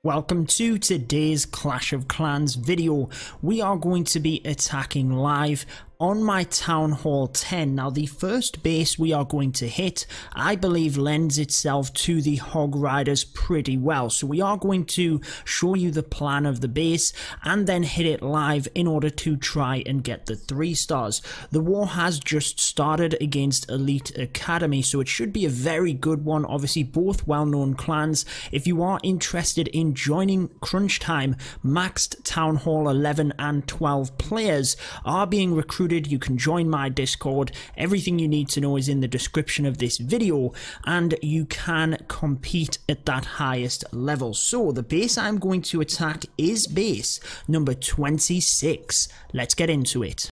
Welcome to today's Clash of Clans video. We are going to be attacking live on my Town Hall 10. Now the first base we are going to hit, I believe, lends itself to the Hog Riders pretty well. So we are going to show you the plan of the base and then hit it live in order to try and get the 3 stars. The war has just started against Elite Academy, so it should be a very good one. Obviously both well-known clans. If you are interested in joining Crunch Time, maxed Town Hall 11 and 12 players are being recruited. You can join my Discord. Everything you need to know is in the description of this video, and you can compete at that highest level. So the base I'm going to attack is base number 26. Let's get into it.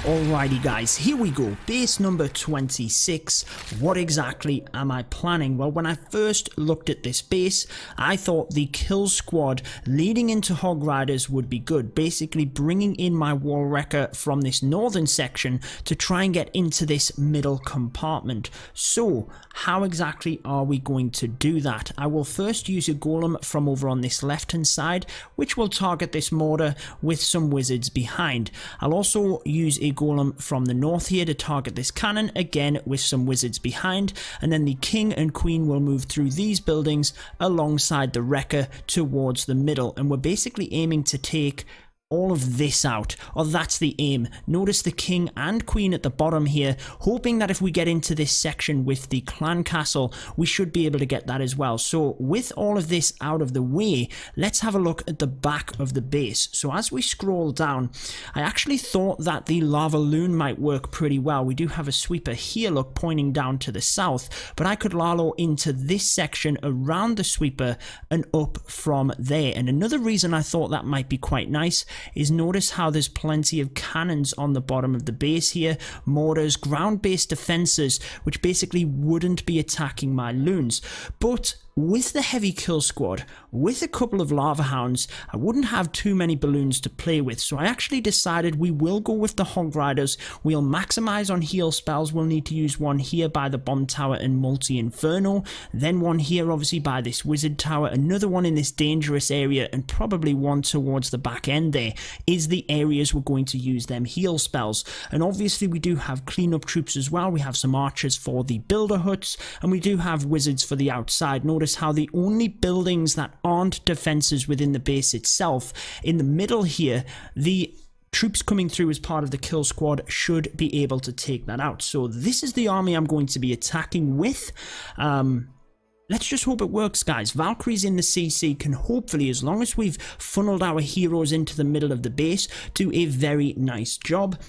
Alrighty guys, here we go, base number 26. What exactly am I planning? Well, when I first looked at this base, I thought the kill squad leading into Hog Riders would be good, basically bringing in my Wall Wrecker from this northern section to try and get into this middle compartment. So, how exactly are we going to do that? I will first use a golem from over on this left hand side, which will target this mortar with some wizards behind. I'll also use a golem from the north here to target this cannon, again with some wizards behind, and then the king and queen will move through these buildings alongside the wrecker towards the middle, and we're basically aiming to take all of this out, or that's the aim. Notice the king and queen at the bottom here, hoping that if we get into this section with the clan castle, we should be able to get that as well. So with all of this out of the way, let's have a look at the back of the base. So as we scroll down, I actually thought that the lava loon might work pretty well. We do have a sweeper here, look, pointing down to the south, but I could lalo into this section around the sweeper and up from there. And another reason I thought that might be quite nice is notice how there's plenty of cannons on the bottom of the base here, mortars, ground-based defenses, which basically wouldn't be attacking my loons. But with the heavy kill squad, with a couple of lava hounds, I wouldn't have too many balloons to play with, so I actually decided we will go with the Hog Riders. We'll maximize on heal spells. We'll need to use one here by the bomb tower and multi-inferno, then one here obviously by this wizard tower, another one in this dangerous area, and probably one towards the back end there is the areas we're going to use them heal spells. And obviously we do have cleanup troops as well. We have some archers for the builder huts, and we do have wizards for the outside. Notice how the only buildings that aren't defenses within the base itself, in the middle here, the troops coming through as part of the kill squad should be able to take that out. So this is the army I'm going to be attacking with. Let's just hope it works, guys. Valkyries in the CC can hopefully, as long as we've funneled our heroes into the middle of the base, do a very nice job.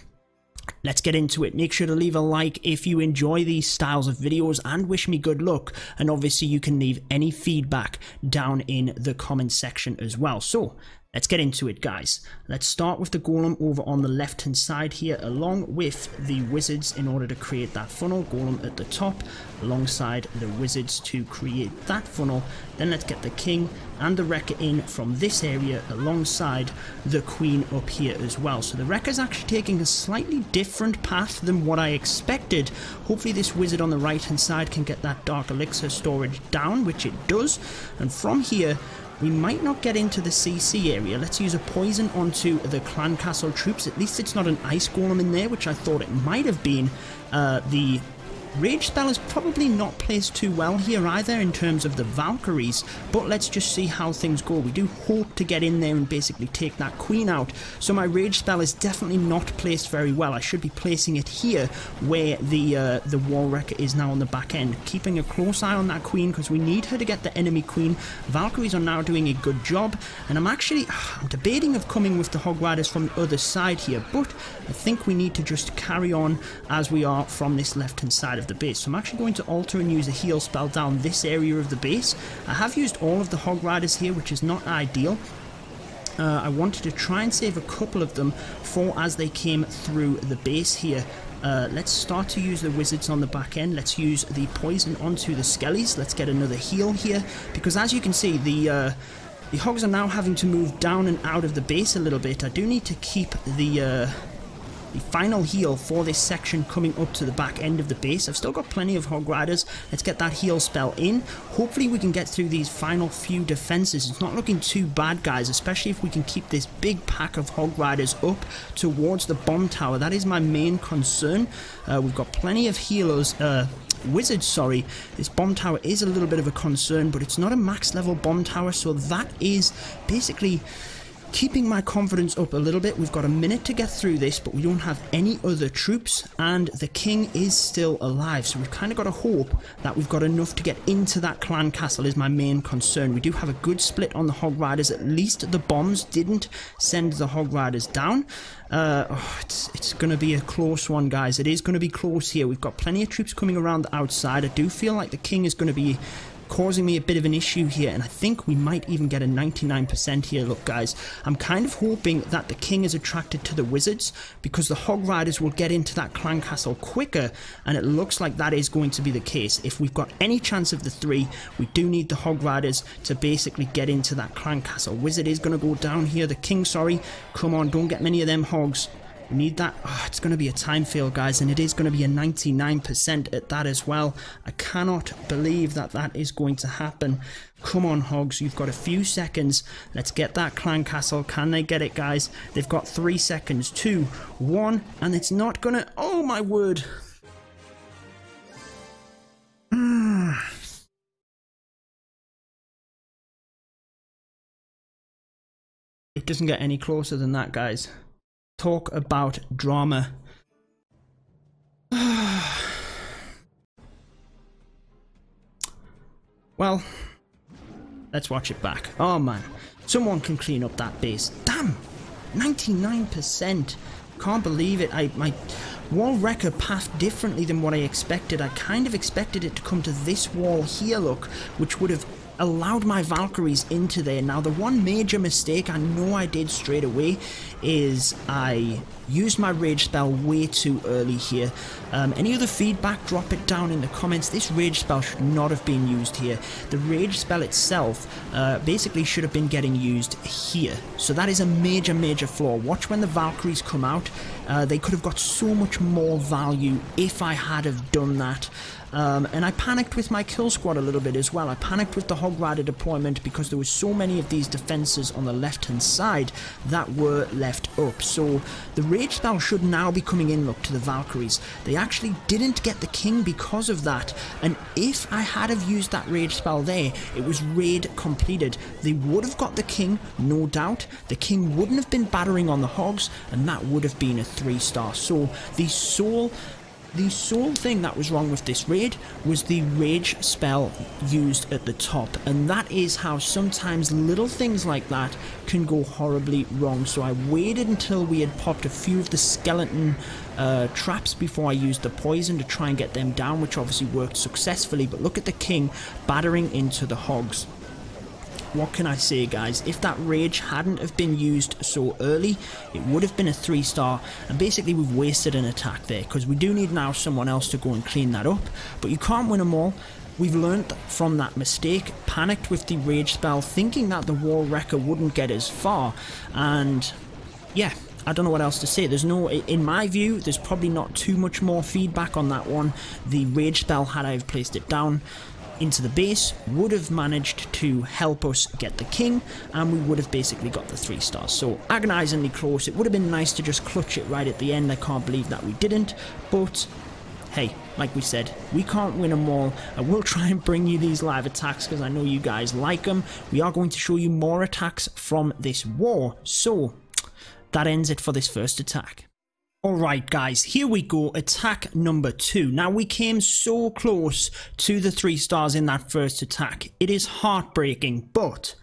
Let's get into it. Make sure to leave a like if you enjoy these styles of videos and wish me good luck. And obviously you can leave any feedback down in the comment section as well. So let's get into it, guys. Let's start with the golem over on the left hand side here, along with the wizards in order to create that funnel. Golem at the top alongside the wizards to create that funnel. Then let's get the king and the wrecker in from this area alongside the queen up here as well. So the wrecker's actually taking a slightly different path than what I expected. Hopefully this wizard on the right hand side can get that dark elixir storage down, which it does. And from here we might not get into the CC area. Let's use a poison onto the clan castle troops. At least it's not an ice golem in there, which I thought it might have been. The rage spell is probably not placed too well here either in terms of the Valkyries, but let's just see how things go. We do hope to get in there and basically take that queen out, so my rage spell is definitely not placed very well. I should be placing it here where the wall wrecker is now on the back end, keeping a close eye on that queen because we need her to get the enemy queen. Valkyries are now doing a good job, and I'm debating of coming with the Hog Riders from the other side here, but I think we need to just carry on as we are from this left hand side of the base. So I'm actually going to alter and use a heal spell down this area of the base. I have used all of the Hog Riders here, which is not ideal. I wanted to try and save a couple of them for as they came through the base here. Let's start to use the wizards on the back end. Let's use the poison onto the skellies. Let's get another heal here, because as you can see, the hogs are now having to move down and out of the base a little bit. I do need to keep the the final heal for this section coming up to the back end of the base. I've still got plenty of Hog Riders. Let's get that heal spell in. Hopefully we can get through these final few defenses. It's not looking too bad, guys, especially if we can keep this big pack of Hog Riders up towards the bomb tower. That is my main concern. We've got plenty of healers, wizards, sorry. This bomb tower is a little bit of a concern, but it's not a max level bomb tower, so that is basically keeping my confidence up a little bit. We've got a minute to get through this, but we don't have any other troops, and the king is still alive, so we've kind of got to hope that we've got enough to get into that clan castle is my main concern. We do have a good split on the Hog Riders. At least the bombs didn't send the Hog Riders down. It's going to be a close one, guys. It is going to be close here. We've got plenty of troops coming around the outside. I do feel like the king is going to be causing me a bit of an issue here, and I think we might even get a 99% here. Look, guys, I'm kind of hoping that the king is attracted to the wizards because the Hog Riders will get into that clan castle quicker, and it looks like that is going to be the case. If we've got any chance of the 3, we do need the Hog Riders to basically get into that clan castle. Wizard is going to go down here. The king, sorry. Come on, don't get many of them hogs. We need that. Oh, it's going to be a time fail, guys, and it is going to be a 99% at that as well. I cannot believe that that is going to happen. Come on, hogs, you've got a few seconds. Let's get that clan castle. Can they get it, guys? They've got 3 seconds. 2, 1, and it's not going to... Oh, my word. It doesn't get any closer than that, guys. Talk about drama. Well, let's watch it back. Oh man, someone can clean up that base. Damn, 99%. Can't believe it. My wall wrecker pathed differently than what I expected. I kind of expected it to come to this wall here, look, which would have allowed my Valkyries into there. Now, the one major mistake I know I did straight away is I used my rage spell way too early here. Any other feedback, drop it down in the comments. This rage spell should not have been used here. The rage spell itself basically should have been getting used here. So that is a major flaw. Watch when the Valkyries come out. They could have got so much more value if I had have done that. And I panicked with my kill squad a little bit as well. I panicked with the Hog Rider deployment because there was so many of these defenses on the left hand side that were left up. So the rage spell should now be coming in, look, to the Valkyries. They actually didn't get the king because of that, and if I had have used that rage spell there, it was raid completed. They would have got the king, no doubt. The king wouldn't have been battering on the hogs, and that would have been a 3-star. So the sole thing that was wrong with this raid was the rage spell used at the top, and that is how sometimes little things like that can go horribly wrong. So I waited until we had popped a few of the skeleton traps before I used the poison to try and get them down, which obviously worked successfully. But look at the king battering into the hogs. What can I say, guys? If that rage hadn't have been used so early, it would have been a 3-star, and basically we've wasted an attack there, because we do need now someone else to go and clean that up. But you can't win them all. We've learned from that mistake, panicked with the rage spell, thinking that the wall wrecker wouldn't get as far, and yeah, I don't know what else to say. There's no, in my view, there's probably not too much more feedback on that one. The rage spell, had I have placed it down into the base, would have managed to help us get the king, and we would have basically got the 3-stars. So agonizingly close. It would have been nice to just clutch it right at the end. I can't believe that we didn't, but hey, like we said, we can't win them all. I will try and bring you these live attacks because I know you guys like them. We are going to show you more attacks from this war, so that ends it for this first attack. Alright guys, here we go, attack number 2. Now we came so close to the 3-stars in that first attack. It is heartbreaking, but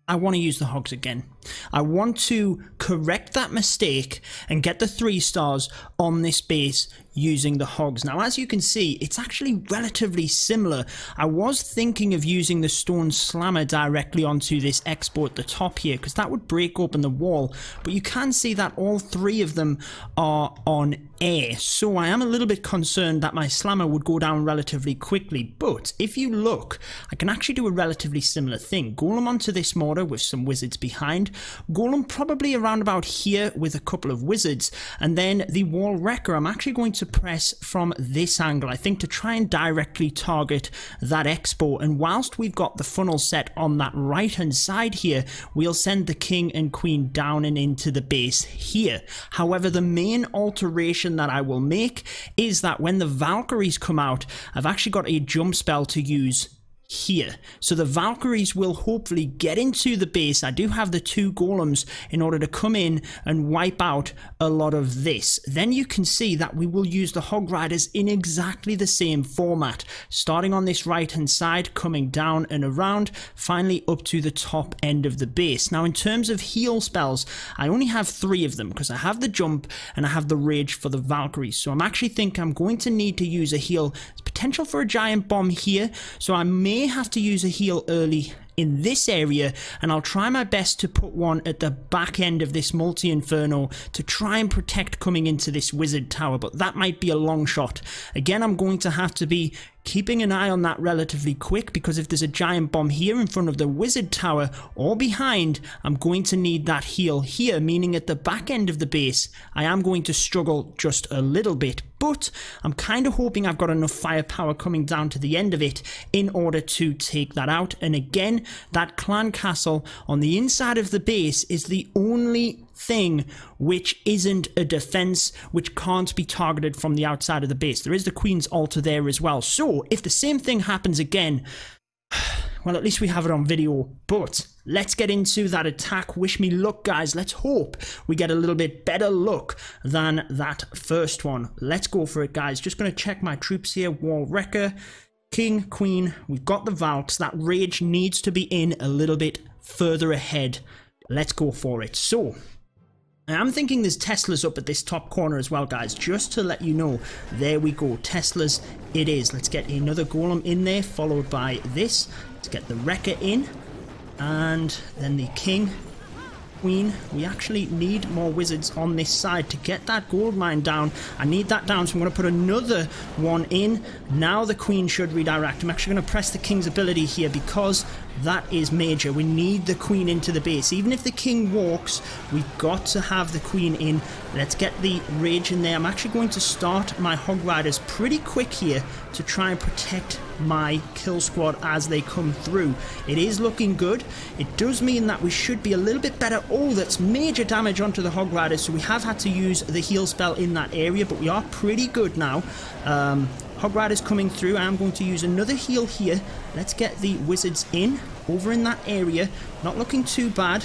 I want to use the hogs again. I want to correct that mistake and get the 3-stars on this base using the hogs. Now, as you can see, it's actually relatively similar. I was thinking of using the stone slammer directly onto this export at the top here, because that would break open the wall, but you can see that all 3 of them are on air, so I am a little bit concerned that my slammer would go down relatively quickly. But if you look, I can actually do a relatively similar thing. Golem onto this mortar with some wizards behind, behind. Golem probably around about here with a couple of wizards. And then the wall wrecker, I'm actually going to press from this angle, I think, to try and directly target that expo. And whilst we've got the funnel set on that right hand side here, we'll send the king and queen down and into the base here. However, the main alteration that I will make is that when the Valkyries come out, I've actually got a jump spell to use here. So the Valkyries will hopefully get into the base. I do have the 2 golems in order to come in and wipe out a lot of this. Then you can see that we will use the Hog Riders in exactly the same format, starting on this right hand side, coming down and around, finally up to the top end of the base. Now in terms of heal spells, I only have 3 of them because I have the jump and I have the rage for the Valkyries. So I'm actually think I'm going to need to use a heal. There's potential for a giant bomb here, so I may have to use a heal early in this area, and I'll try my best to put one at the back end of this multi-inferno to try and protect coming into this wizard tower, but that might be a long shot. Again, I'm going to have to be keeping an eye on that relatively quick, because if there's a giant bomb here in front of the wizard tower or behind, I'm going to need that heal here, meaning at the back end of the base I am going to struggle just a little bit, but I'm kind of hoping I've got enough firepower coming down to the end of it in order to take that out. And again, that clan castle on the inside of the base is the only thing which isn't a defense, which can't be targeted from the outside of the base. There is the queen's altar there as well, so if the same thing happens again, well, at least we have it on video. But let's get into that attack. Wish me luck, guys. Let's hope we get a little bit better luck than that first one. Let's go for it, guys. Just going to check my troops here. Wall wrecker, king, queen. We've got the Valks. That rage needs to be in a little bit further ahead. Let's go for it. So I'm thinking there's Teslas up at this top corner as well, guys, just to let you know. There we go, Teslas it is. Let's get another golem in there, followed by this. Let's get the wrecker in, and then the king, queen. We actually need more wizards on this side to get that gold mine down. I need that down, so I'm going to put another one in. Now the queen should redirect. I'm actually going to press the king's ability here because that is major. We need the queen into the base. Even if the king walks, we've got to have the queen in. Let's get the rage in there. I'm actually going to start my Hog Riders pretty quick here to try and protect my kill squad as they come through. It is looking good. It does mean that we should be a little bit better. Oh, that's major damage onto the Hog Riders, so we have had to use the heal spell in that area, but we are pretty good now. Hog Riders coming through. I'm going to use another heal here. Let's get the wizards in, over in that area. Not looking too bad.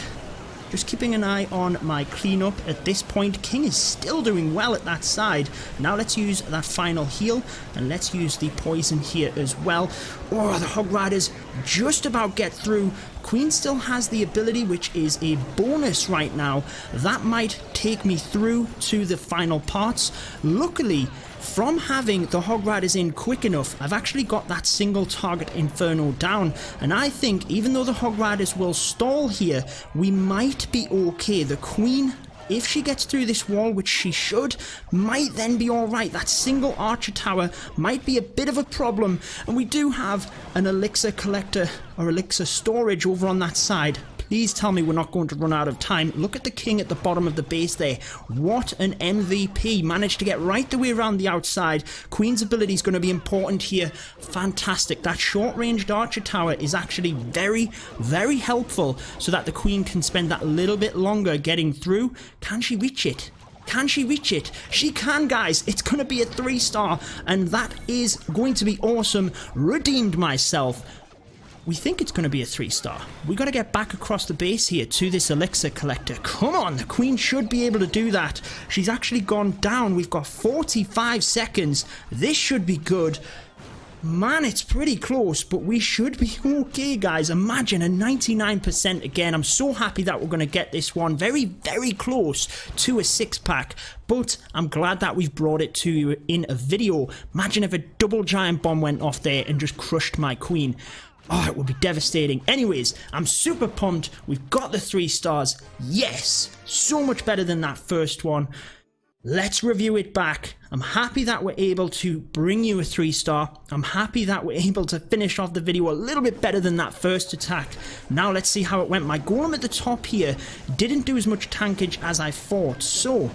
Just keeping an eye on my cleanup at this point. King is still doing well at that side. Now let's use that final heal, and let's use the poison here as well. Oh, the Hog Riders just about get through. Queen still has the ability, which is a bonus right now. That might take me through to the final parts. Luckily, from having the Hog Riders in quick enough, I've actually got that single target Inferno down, and I think even though the Hog Riders will stall here, we might be okay. The Queen, if she gets through this wall, which she should, might then be alright. That single archer tower might be a bit of a problem, and we do have an elixir collector or elixir storage over on that side. Please tell me we're not going to run out of time. Look at the king at the bottom of the base there. What an MVP. Managed to get right the way around the outside. Queen's ability is going to be important here. Fantastic. That short-ranged archer tower is actually very, very helpful so that the queen can spend that little bit longer getting through. Can she reach it? Can she reach it? She can, guys. It's going to be a 3-star, and that is going to be awesome. Redeemed myself. We think it's going to be a 3-star. We got to get back across the base here to this elixir collector. Come on, the queen should be able to do that. She's actually gone down. We've got 45 seconds. This should be good. Man, it's pretty close, but we should be okay, guys. Imagine a 99% again. I'm so happy that we're going to get this one. Very, very close to a 6-pack, but I'm glad that we've brought it to you in a video. Imagine if a double giant bomb went off there and just crushed my queen. Oh, it would be devastating. Anyways, I'm super pumped. We've got the 3 stars. Yes, so much better than that first one. let's review it back. I'm happy that we're able to bring you a 3-star. I'm happy that we're able to finish off the video a little bit better than that first attack. Now let's see how it went. My golem at the top here didn't do as much tankage as I thought. So,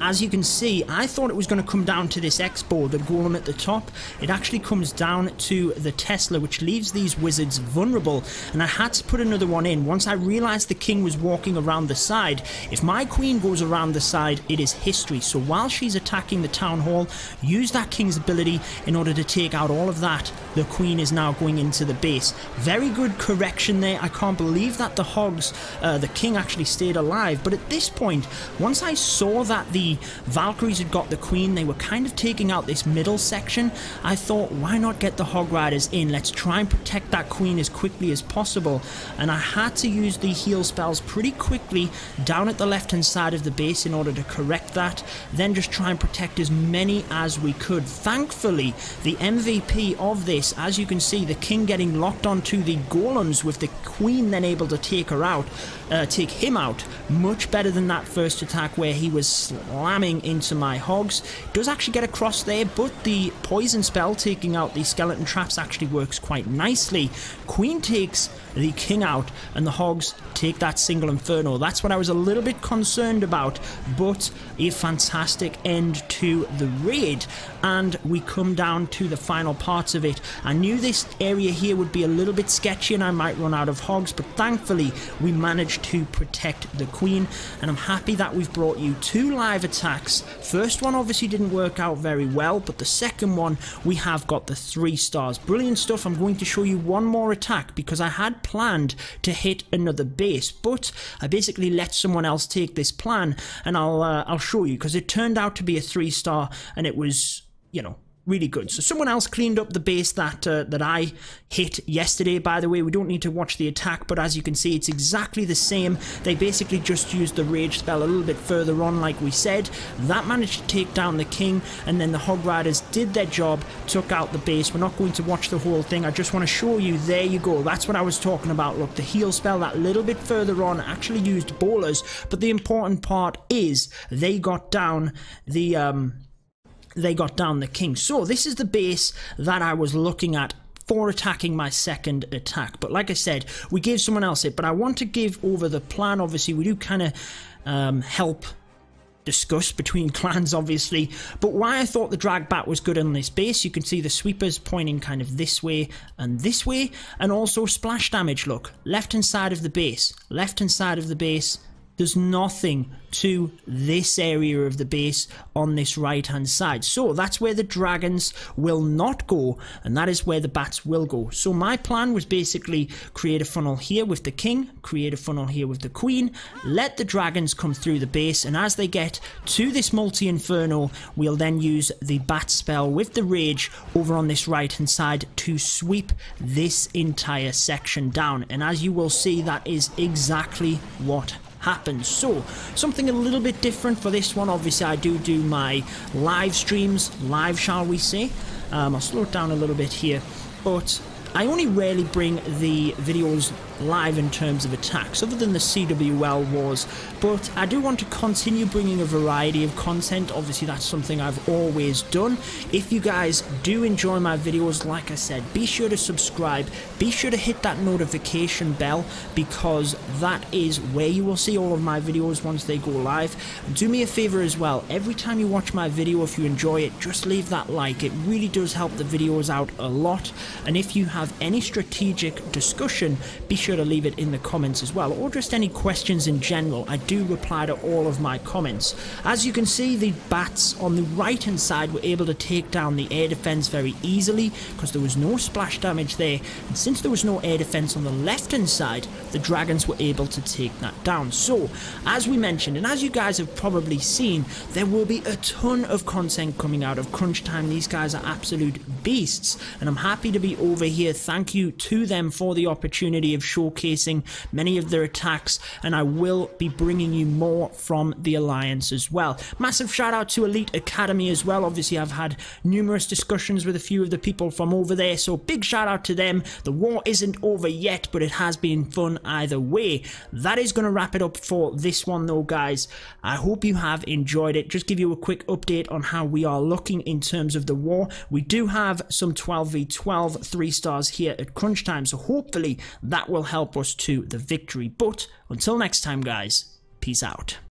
as you can see, I thought it was going to come down to this X-Bow, the golem at the top. It actually comes down to the Tesla, which leaves these wizards vulnerable, and I had to put another one in. Once I realized the king was walking around the side, if my queen goes around the side, it is history. So while she's attacking the town hall, use that king's ability in order to take out all of that. The queen is now going into the base. Very good correction there. I can't believe that the hogs, the king actually stayed alive. But at this point, once I saw that the Valkyries had got the queen, they were kind of taking out this middle section, I thought, why not get the hog riders in? Let's try and protect that queen as quickly as possible. And I had to use the heal spells pretty quickly down at the left hand side of the base in order to correct that, then just try and protect as many as we could. Thankfully, the MVP of this, as you can see, the king getting locked onto the golems with the queen then able to take him out, much better than that first attack where he was slamming into my hogs. It does actually get across there, but the poison spell taking out the skeleton traps actually works quite nicely. Queen takes the king out, and the hogs take that single inferno. That's what I was a little bit concerned about, but a fantastic end to the raid, and we come down to the final parts of it. I knew this area here would be a little bit sketchy and I might run out of hogs, but thankfully we managed to protect the queen, and I'm happy that we've brought you 2 live attacks. First one obviously didn't work out very well, but the second one we have got the 3 stars. Brilliant stuff. I'm going to show you one more attack because I had planned to hit another base, but I basically let someone else take this plan, and I'll show you, because it turned out to be a 3-star and it was, you know, really good. So someone else cleaned up the base that I hit yesterday. By the way, we don't need to watch the attack, but as you can see, it's exactly the same. They basically just used the rage spell a little bit further on, like we said. That managed to take down the king, and then the hog riders did their job, took out the base. We're not going to watch the whole thing. I just want to show you. There you go. That's what I was talking about. Look, the heal spell that little bit further on actually used bowlers, but the important part is they got down the king. So this is the base that I was looking at for attacking my second attack. But like I said, we gave someone else it, but I want to give over the plan. Obviously, we do kind of help discuss between clans, obviously, but why I thought the drag bat was good on this base. You can see the sweepers pointing kind of this way, and also splash damage. Look, left hand side of the base, there's nothing to this area of the base on this right hand side. So that's where the dragons will not go, and that is where the bats will go. So my plan was basically create a funnel here with the king, create a funnel here with the queen, let the dragons come through the base, and as they get to this multi-inferno, we'll then use the bat spell with the rage over on this right hand side to sweep this entire section down. And as you will see, that is exactly what happens. So something a little bit different for this one. Obviously, I do my live streams live, shall we say. I'll slow it down a little bit here, but I only rarely bring the videos live in terms of attacks, other than the CWL wars, but I do want to continue bringing a variety of content. Obviously, that's something I've always done. If you guys do enjoy my videos, like I said, be sure to subscribe, be sure to hit that notification bell, because that is where you will see all of my videos once they go live. And do me a favor as well, every time you watch my video, if you enjoy it, just leave that like. It really does help the videos out a lot. And if you have any strategic discussion, be sure to leave it in the comments as well, or just any questions in general. I do reply to all of my comments. As you can see, the bats on the right hand side were able to take down the air defense very easily because there was no splash damage there, and since there was no air defense on the left hand side, the dragons were able to take that down. So as we mentioned, and as you guys have probably seen, there will be a ton of content coming out of Crunch Time. These guys are absolute beasts, and I'm happy to be over here. Thank you to them for the opportunity of showing showcasing many of their attacks, and I will be bringing you more from the Alliance as well. Massive shout out to Elite Academy as well. Obviously I've had numerous discussions with a few of the people from over there, so big shout out to them. The war isn't over yet, but it has been fun either way. That is going to wrap it up for this one though, guys. I hope you have enjoyed it. Just give you a quick update on how we are looking in terms of the war. We do have some 12v12 3 stars here at crunch time, so hopefully that will help us to the victory. But until next time, guys, peace out.